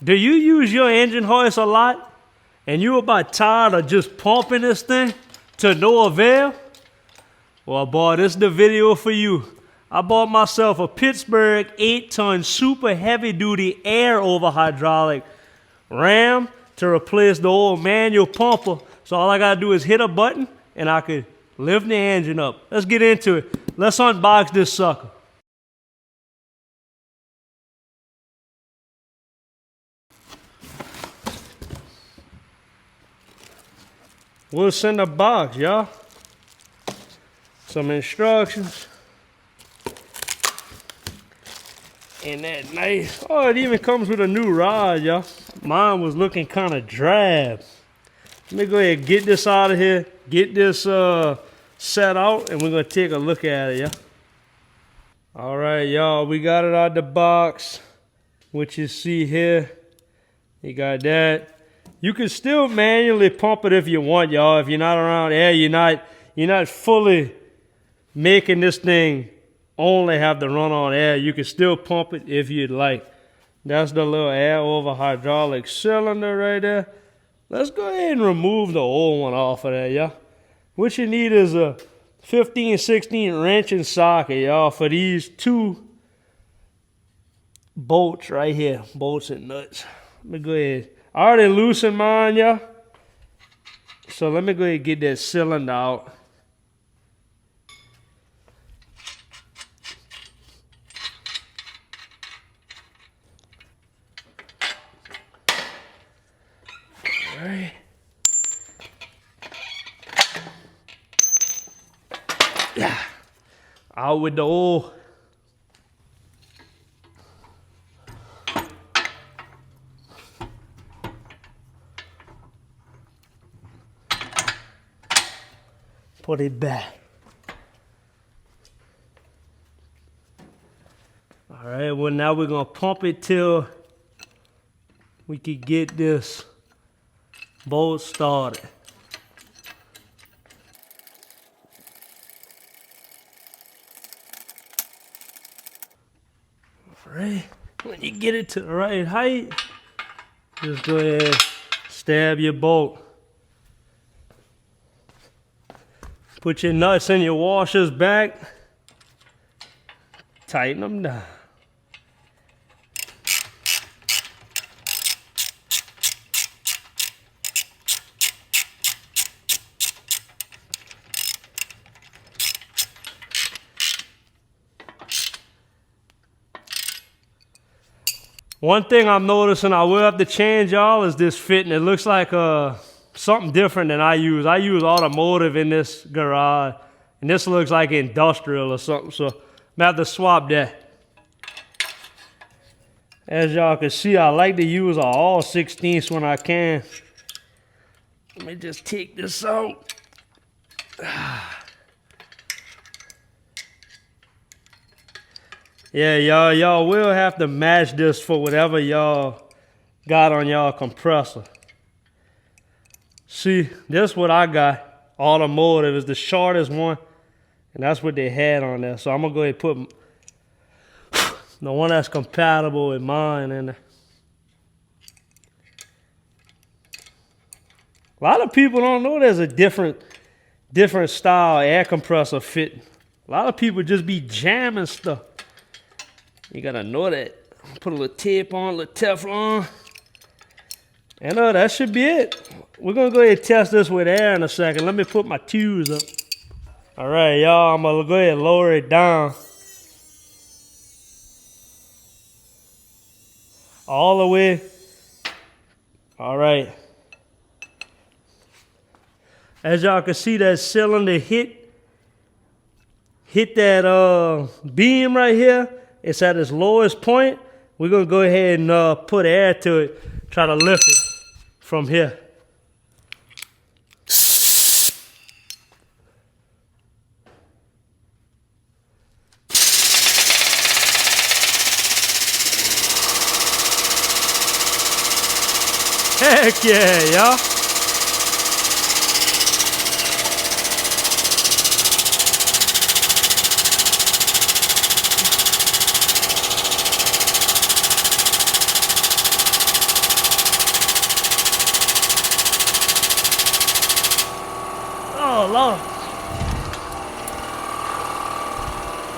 Do you use your engine hoist a lot? And you about tired of just pumping this thing to no avail? Well, boy, this is the video for you. I bought myself a Pittsburgh 8-ton super heavy-duty air-over hydraulic ram to replace the old manual pumper. So all I gotta do is hit a button and I could lift the engine up. Let's get into it. Let's unbox this sucker. What's in the box, y'all? Some instructions. And that nice. Oh, it even comes with a new rod, y'all. Mine was looking kind of drab. Let me go ahead and get this out of here. Get this set out, and we're gonna take a look at it, y'all. All right, y'all, we got it out of the box. What you see here, you got that. You can still manually pump it if you want, y'all. If you're not around air, you're not fully making this thing only have to run on air. You can still pump it if you'd like. That's the little air over hydraulic cylinder right there. Let's go ahead and remove the old one off of there, y'all. What you need is a 15-16 wrenching socket, y'all, for these two bolts right here, bolts and nuts. Let me go ahead. I already loosened mine, y'all. So let me go ahead and get that cylinder out. All right. Yeah. Out with the old. Put it back. All right, well now we're gonna pump it till we can get this bolt started. All right, when you get it to the right height, just go ahead, stab your bolt. Put your nuts and your washers back. Tighten them down. One thing I'm noticing I will have to change, y'all, is this fitting. It looks like something different than I use. I use automotive in this garage, and this looks like industrial or something, so I'm gonna have to swap that. As y'all can see, I like to use all 16ths when I can. Let me just take this out. Yeah, y'all will have to match this for whatever y'all got on y'all compressor. See, this is what I got. Automotive is the shortest one, and that's what they had on there. So I'm gonna go ahead and put the one that's compatible with mine in there. A lot of people don't know there's a different style air compressor fitting. A lot of people just be jamming stuff. You gotta know that. Put a little tape on, a little Teflon. And that should be it. We're gonna go ahead and test this with air in a second. Let me put my tubes up. All right, y'all, I'm gonna go ahead and lower it down. All the way. All right. As y'all can see, that cylinder hit that beam right here. It's at its lowest point. We're gonna go ahead and put air to it, try to lift it from here. Heck yeah, y'all.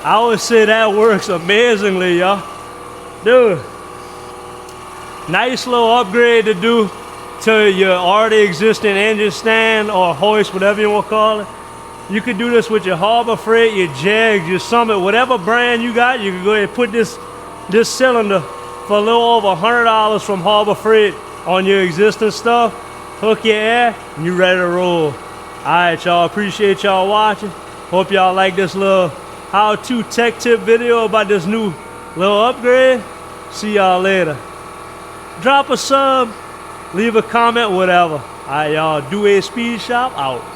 I would say that works amazingly, y'all. Dude, nice little upgrade to do to your already existing engine stand or hoist, whatever you want to call it. You could do this with your Harbor Freight, your Jag, your Summit, whatever brand you got. You can go ahead and put this cylinder for a little over $100 from Harbor Freight on your existing stuff. Hook your air, and you're ready to roll. All right, y'all. Appreciate y'all watching. Hope y'all like this little how-to tech tip video about this new little upgrade. See y'all later. Drop a sub, leave a comment, whatever. All right, y'all. Duhe Speed Shop out.